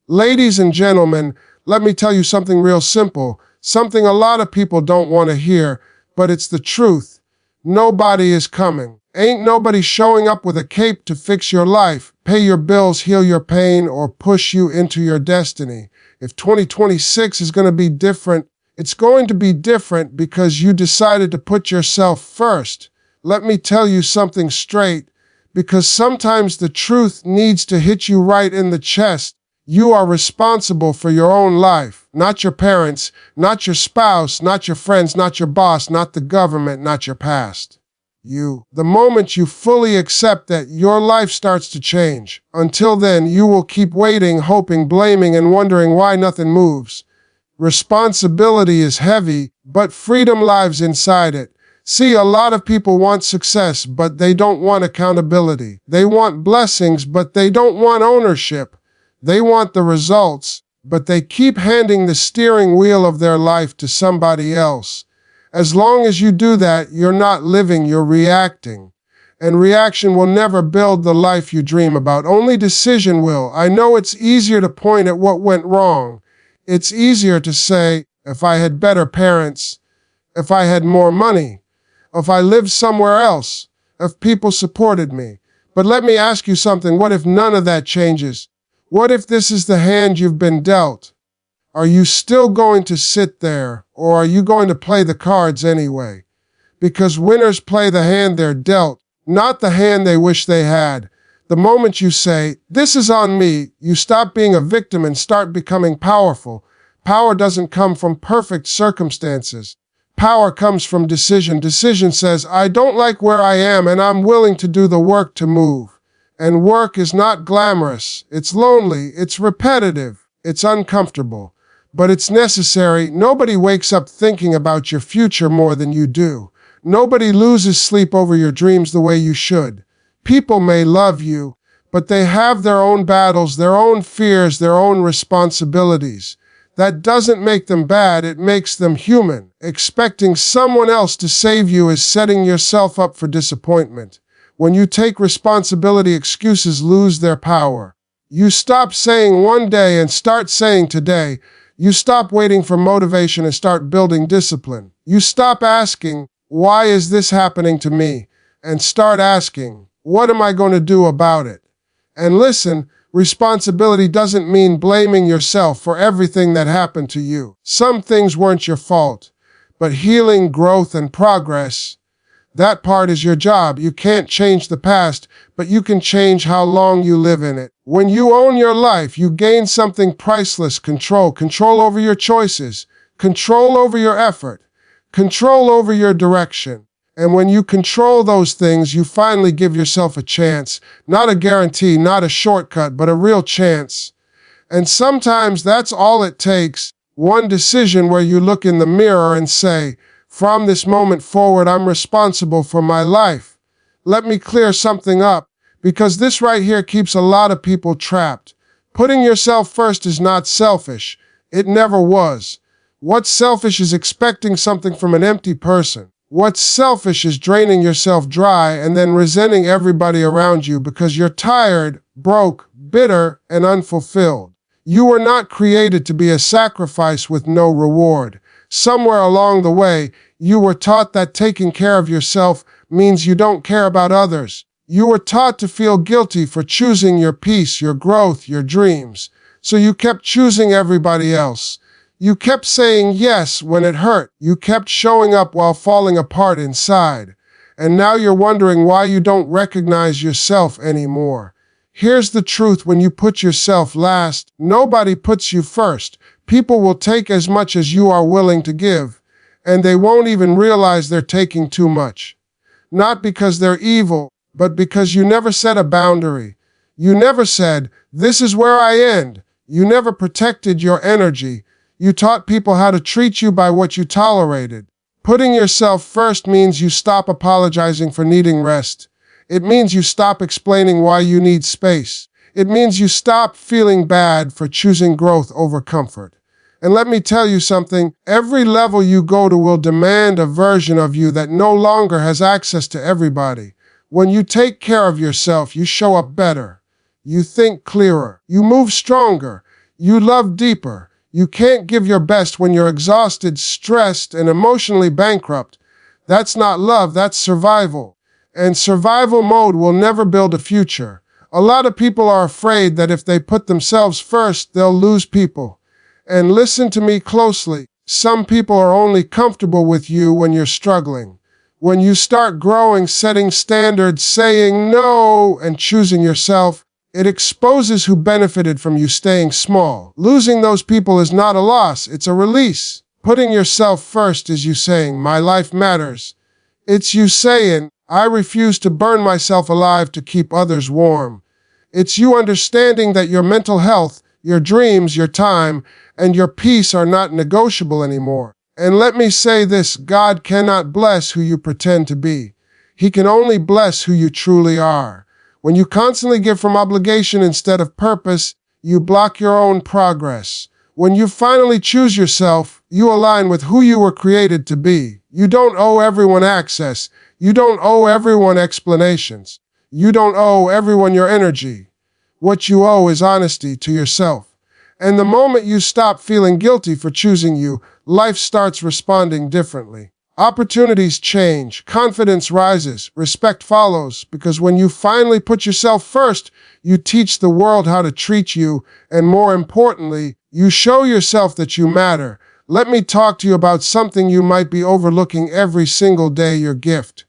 Ladies and gentlemen, let me tell you something real simple, something a lot of people don't want to hear, but it's the truth. Nobody is coming. Ain't nobody showing up with a cape to fix your life, pay your bills, heal your pain, or push you into your destiny. If 2026 is going to be different, it's going to be different because you decided to put yourself first. Let me tell you something straight, because sometimes the truth needs to hit you right in the chest. You are responsible for your own life, not your parents, not your spouse, not your friends, not your boss, not the government, not your past. You. The moment you fully accept that, your life starts to change. Until then, you will keep waiting, hoping, blaming, and wondering why nothing moves. Responsibility is heavy, but freedom lives inside it. See, a lot of people want success, but they don't want accountability. They want blessings, but they don't want ownership. They want the results, but they keep handing the steering wheel of their life to somebody else. As long as you do that, you're not living, you're reacting. And reaction will never build the life you dream about. Only decision will. I know it's easier to point at what went wrong. It's easier to say, if I had better parents, if I had more money, if I lived somewhere else, if people supported me. But let me ask you something. What if none of that changes? What if this is the hand you've been dealt? Are you still going to sit there, or are you going to play the cards anyway? Because winners play the hand they're dealt, not the hand they wish they had. The moment you say, this is on me, you stop being a victim and start becoming powerful. Power doesn't come from perfect circumstances. Power comes from decision. Decision says, I don't like where I am and I'm willing to do the work to move. And work is not glamorous. It's lonely. It's repetitive. It's uncomfortable. But it's necessary. Nobody wakes up thinking about your future more than you do. Nobody loses sleep over your dreams the way you should. People may love you, but they have their own battles, their own fears, their own responsibilities. That doesn't make them bad, it makes them human. Expecting someone else to save you is setting yourself up for disappointment. When you take responsibility, excuses lose their power. You stop saying one day and start saying today. You stop waiting for motivation and start building discipline. You stop asking, why is this happening to me? And start asking, what am I going to do about it? And listen, responsibility doesn't mean blaming yourself for everything that happened to you. Some things weren't your fault, but healing, growth, and progress, that part is your job. You can't change the past, but you can change how long you live in it. When you own your life, you gain something priceless: control. Control over your choices, control over your effort, control over your direction. And when you control those things, you finally give yourself a chance. Not a guarantee, not a shortcut, but a real chance. And sometimes that's all it takes. One decision where you look in the mirror and say, from this moment forward, I'm responsible for my life. Let me clear something up, because this right here keeps a lot of people trapped. Putting yourself first is not selfish. It never was. What's selfish is expecting something from an empty person. What's selfish is draining yourself dry and then resenting everybody around you because you're tired, broke, bitter, and unfulfilled. You were not created to be a sacrifice with no reward. Somewhere along the way, you were taught that taking care of yourself means you don't care about others. You were taught to feel guilty for choosing your peace, your growth, your dreams. So you kept choosing everybody else. You kept saying yes when it hurt. You kept showing up while falling apart inside. And now you're wondering why you don't recognize yourself anymore. Here's the truth: when you put yourself last, nobody puts you first. People will take as much as you are willing to give, and they won't even realize they're taking too much. Not because they're evil, but because you never set a boundary. You never said, this is where I end. You never protected your energy. You taught people how to treat you by what you tolerated. Putting yourself first means you stop apologizing for needing rest. It means you stop explaining why you need space. It means you stop feeling bad for choosing growth over comfort. And let me tell you something, every level you go to will demand a version of you that no longer has access to everybody. When you take care of yourself, you show up better. You think clearer. You move stronger. You love deeper. You can't give your best when you're exhausted, stressed, and emotionally bankrupt. That's not love, that's survival. And survival mode will never build a future. A lot of people are afraid that if they put themselves first, they'll lose people. And listen to me closely. Some people are only comfortable with you when you're struggling. When you start growing, setting standards, saying no, and choosing yourself, it exposes who benefited from you staying small. Losing those people is not a loss, it's a release. Putting yourself first is you saying, my life matters. It's you saying, I refuse to burn myself alive to keep others warm. It's you understanding that your mental health, your dreams, your time, and your peace are not negotiable anymore. And let me say this, God cannot bless who you pretend to be. He can only bless who you truly are. When you constantly give from obligation instead of purpose, you block your own progress. When you finally choose yourself, you align with who you were created to be. You don't owe everyone access. You don't owe everyone explanations. You don't owe everyone your energy. What you owe is honesty to yourself. And the moment you stop feeling guilty for choosing you, life starts responding differently. Opportunities change, confidence rises, respect follows, because when you finally put yourself first, you teach the world how to treat you, and more importantly, you show yourself that you matter. Let me talk to you about something you might be overlooking every single day, your gift.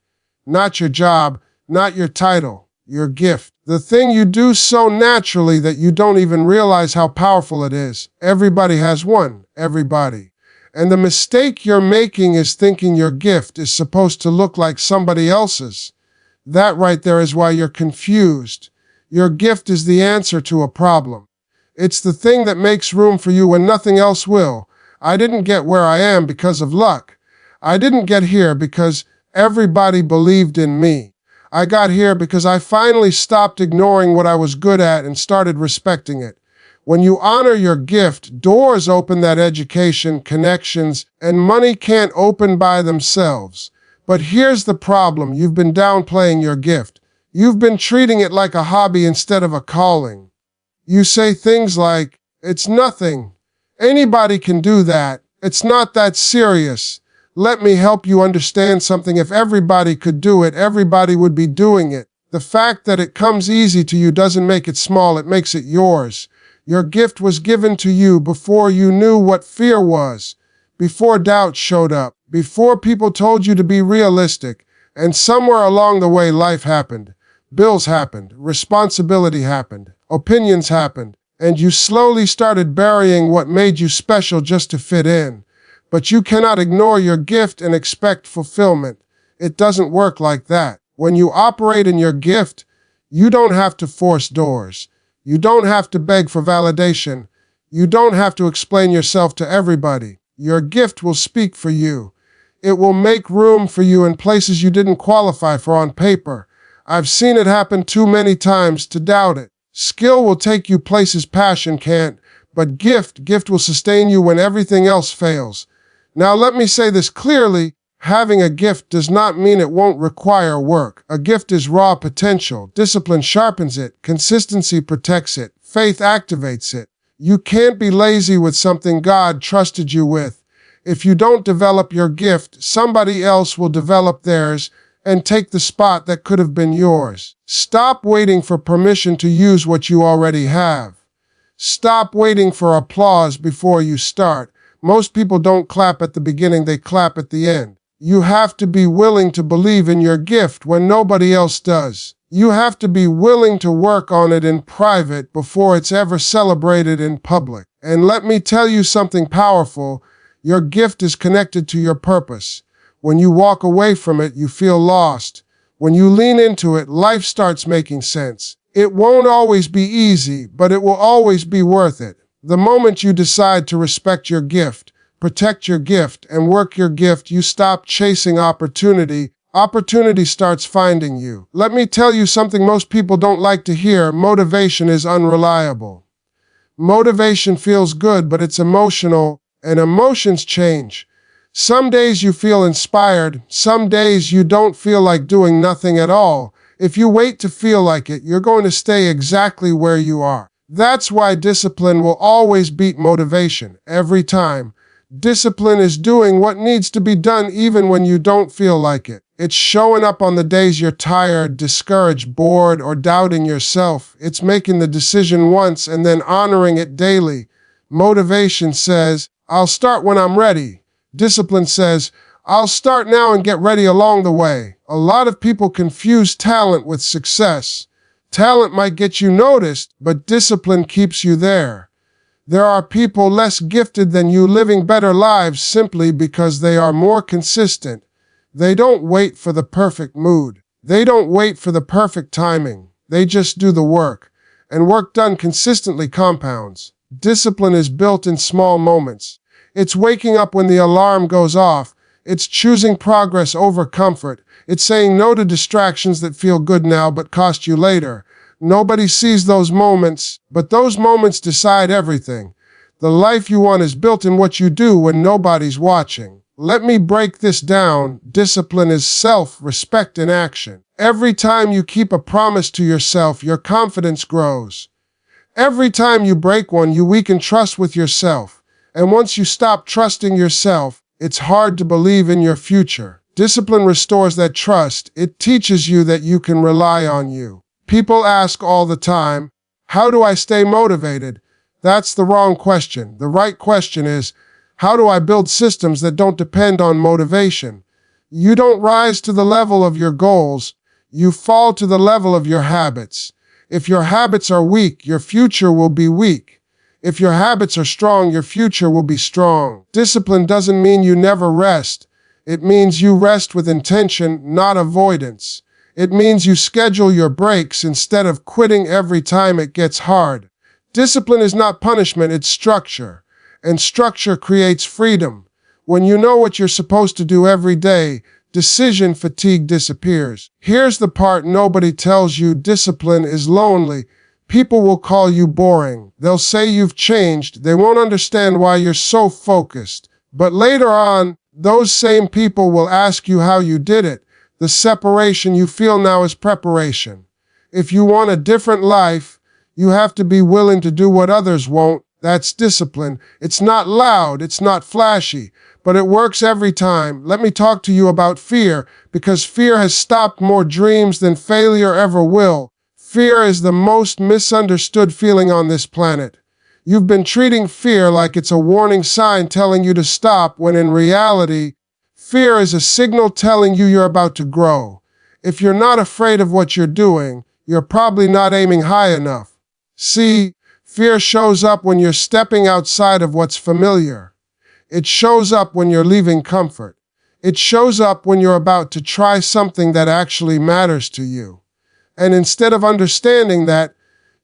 Not your job, not your title, your gift. The thing you do so naturally that you don't even realize how powerful it is. Everybody has one, everybody. And the mistake you're making is thinking your gift is supposed to look like somebody else's. That right there is why you're confused. Your gift is the answer to a problem. It's the thing that makes room for you when nothing else will. I didn't get where I am because of luck. I didn't get here because everybody believed in me. I got here because I finally stopped ignoring what I was good at and started respecting it. When you honor your gift, doors open that education, connections, and money can't open by themselves. But here's the problem. You've been downplaying your gift. You've been treating it like a hobby instead of a calling. You say things like, it's nothing. Anybody can do that. It's not that serious. Let me help you understand something. If everybody could do it, everybody would be doing it. The fact that it comes easy to you doesn't make it small, it makes it yours. Your gift was given to you before you knew what fear was, before doubt showed up, before people told you to be realistic, and somewhere along the way life happened. Bills happened, responsibility happened, opinions happened, and you slowly started burying what made you special just to fit in. But you cannot ignore your gift and expect fulfillment. It doesn't work like that. When you operate in your gift, you don't have to force doors. You don't have to beg for validation. You don't have to explain yourself to everybody. Your gift will speak for you. It will make room for you in places you didn't qualify for on paper. I've seen it happen too many times to doubt it. Skill will take you places passion can't, but gift will sustain you when everything else fails. Now let me say this clearly, having a gift does not mean it won't require work. A gift is raw potential. Discipline sharpens it. Consistency protects it. Faith activates it. You can't be lazy with something God trusted you with. If you don't develop your gift, somebody else will develop theirs and take the spot that could have been yours. Stop waiting for permission to use what you already have. Stop waiting for applause before you start. Most people don't clap at the beginning, they clap at the end. You have to be willing to believe in your gift when nobody else does. You have to be willing to work on it in private before it's ever celebrated in public. And let me tell you something powerful. Your gift is connected to your purpose. When you walk away from it, you feel lost. When you lean into it, life starts making sense. It won't always be easy, but it will always be worth it. The moment you decide to respect your gift, protect your gift, and work your gift, you stop chasing opportunity. Opportunity starts finding you. Let me tell you something most people don't like to hear. Motivation is unreliable. Motivation feels good, but it's emotional, and emotions change. Some days you feel inspired. Some days you don't feel like doing nothing at all. If you wait to feel like it, you're going to stay exactly where you are. That's why discipline will always beat motivation, every time. Discipline is doing what needs to be done even when you don't feel like it. It's showing up on the days you're tired, discouraged, bored, or doubting yourself. It's making the decision once and then honoring it daily. Motivation says, I'll start when I'm ready. Discipline says, I'll start now and get ready along the way. A lot of people confuse talent with success. Talent might get you noticed, but discipline keeps you there. There are people less gifted than you living better lives simply because they are more consistent. They don't wait for the perfect mood. They don't wait for the perfect timing. They just do the work. And work done consistently compounds. Discipline is built in small moments. It's waking up when the alarm goes off. It's choosing progress over comfort. It's saying no to distractions that feel good now but cost you later. Nobody sees those moments, but those moments decide everything. The life you want is built in what you do when nobody's watching. Let me break this down. Discipline is self-respect in action. Every time you keep a promise to yourself, your confidence grows. Every time you break one, you weaken trust with yourself. And once you stop trusting yourself, it's hard to believe in your future. Discipline restores that trust. It teaches you that you can rely on you. People ask all the time, how do I stay motivated? That's the wrong question. The right question is, how do I build systems that don't depend on motivation? You don't rise to the level of your goals. You fall to the level of your habits. If your habits are weak, your future will be weak. If your habits are strong, your future will be strong. Discipline doesn't mean you never rest. It means you rest with intention, not avoidance. It means you schedule your breaks instead of quitting every time it gets hard. Discipline is not punishment, it's structure. And structure creates freedom. When you know what you're supposed to do every day, decision fatigue disappears. Here's the part nobody tells you: discipline is lonely. People will call you boring. They'll say you've changed. They won't understand why you're so focused. But later on, those same people will ask you how you did it. The separation you feel now is preparation. If you want a different life, you have to be willing to do what others won't. That's discipline. It's not loud, it's not flashy, but it works every time. Let me talk to you about fear, because fear has stopped more dreams than failure ever will. Fear is the most misunderstood feeling on this planet. You've been treating fear like it's a warning sign telling you to stop, when in reality, fear is a signal telling you you're about to grow. If you're not afraid of what you're doing, you're probably not aiming high enough. See, fear shows up when you're stepping outside of what's familiar. It shows up when you're leaving comfort. It shows up when you're about to try something that actually matters to you. And instead of understanding that,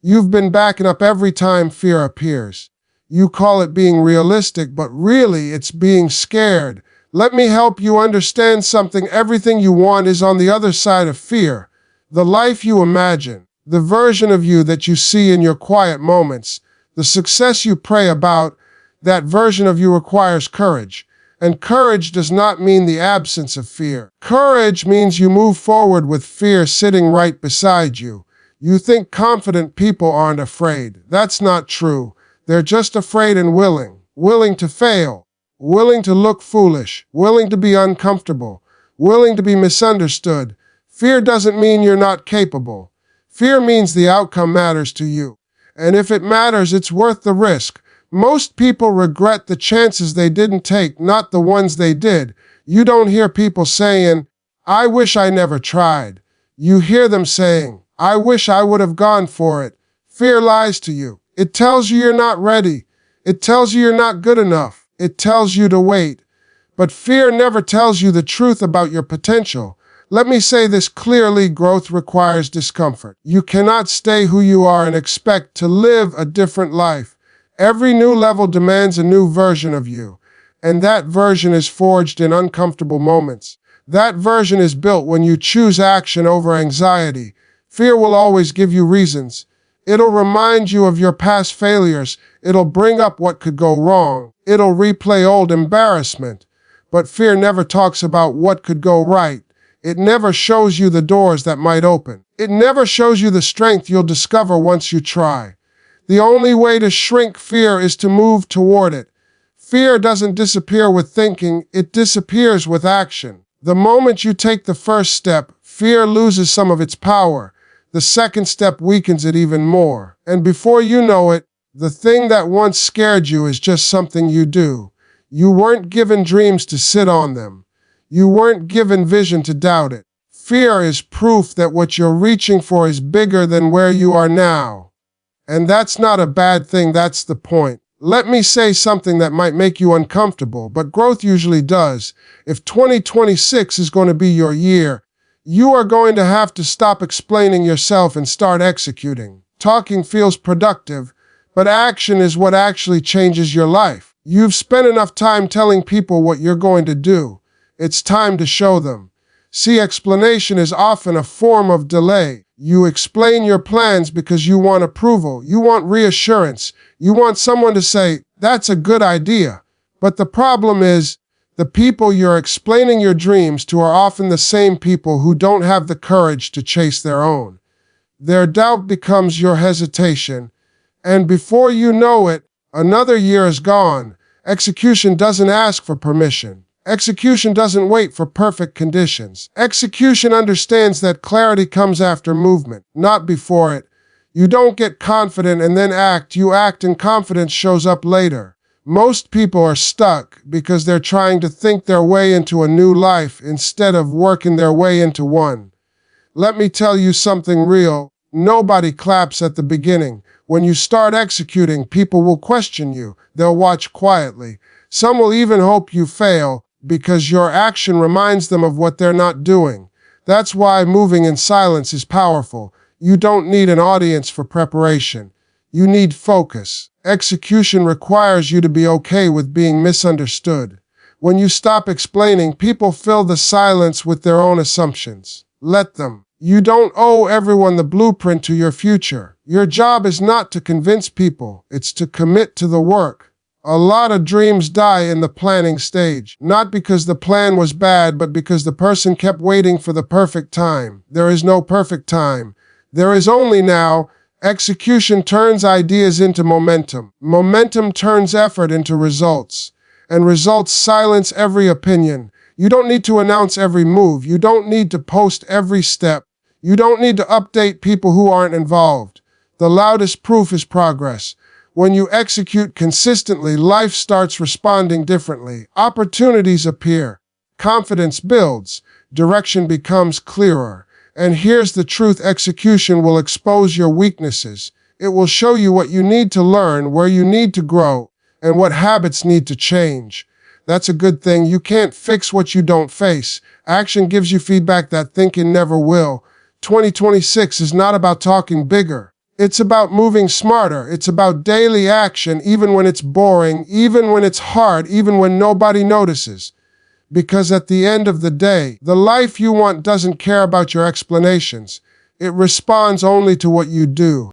you've been backing up every time fear appears. You call it being realistic, but really it's being scared. Let me help you understand something. Everything you want is on the other side of fear. The life you imagine, the version of you that you see in your quiet moments, the success you pray about, that version of you requires courage. And courage does not mean the absence of fear. Courage means you move forward with fear sitting right beside you. You think confident people aren't afraid. That's not true. They're just afraid and willing to fail, willing to look foolish, willing to be uncomfortable, willing to be misunderstood. Fear doesn't mean you're not capable. Fear means the outcome matters to you. And if it matters, it's worth the risk. Most people regret the chances they didn't take, not the ones they did. You don't hear people saying, I wish I never tried. You hear them saying, I wish I would have gone for it. Fear lies to you. It tells you you're not ready. It tells you you're not good enough. It tells you to wait. But fear never tells you the truth about your potential. Let me say this clearly: growth requires discomfort. You cannot stay who you are and expect to live a different life. Every new level demands a new version of you, and that version is forged in uncomfortable moments. That version is built when you choose action over anxiety. Fear will always give you reasons. It'll remind you of your past failures. It'll bring up what could go wrong. It'll replay old embarrassment. But fear never talks about what could go right. It never shows you the doors that might open. It never shows you the strength you'll discover once you try. The only way to shrink fear is to move toward it. Fear doesn't disappear with thinking, it disappears with action. The moment you take the first step, fear loses some of its power. The second step weakens it even more. And before you know it, the thing that once scared you is just something you do. You weren't given dreams to sit on them. You weren't given vision to doubt it. Fear is proof that what you're reaching for is bigger than where you are now. And that's not a bad thing, that's the point. Let me say something that might make you uncomfortable, but growth usually does. If 2026 is going to be your year, you are going to have to stop explaining yourself and start executing. Talking feels productive, but action is what actually changes your life. You've spent enough time telling people what you're going to do. It's time to show them. See, explanation is often a form of delay. You explain your plans because you want approval, you want reassurance, you want someone to say, that's a good idea. But the problem is, the people you're explaining your dreams to are often the same people who don't have the courage to chase their own. Their doubt becomes your hesitation, and before you know it, another year is gone. Execution doesn't ask for permission. Execution doesn't wait for perfect conditions. Execution understands that clarity comes after movement, not before it. You don't get confident and then act. You act and confidence shows up later. Most people are stuck because they're trying to think their way into a new life instead of working their way into one. Let me tell you something real. Nobody claps at the beginning. When you start executing, people will question you. They'll watch quietly. Some will even hope you fail, because your action reminds them of what they're not doing. That's why moving in silence is powerful. You don't need an audience for preparation. You need focus. Execution requires you to be okay with being misunderstood. When you stop explaining, people fill the silence with their own assumptions. Let them. You don't owe everyone the blueprint to your future. Your job is not to convince people, it's to commit to the work. A lot of dreams die in the planning stage, not because the plan was bad, but because the person kept waiting for the perfect time. There is no perfect time. There is only now. Execution turns ideas into momentum. Momentum turns effort into results. And results silence every opinion. You don't need to announce every move. You don't need to post every step. You don't need to update people who aren't involved. The loudest proof is progress. When you execute consistently, life starts responding differently. Opportunities appear. Confidence builds. Direction becomes clearer. And here's the truth: execution will expose your weaknesses. It will show you what you need to learn, where you need to grow, and what habits need to change. That's a good thing. You can't fix what you don't face. Action gives you feedback that thinking never will. 2026 is not about talking bigger. It's about moving smarter. It's about daily action, even when it's boring, even when it's hard, even when nobody notices. Because at the end of the day, the life you want doesn't care about your explanations. It responds only to what you do.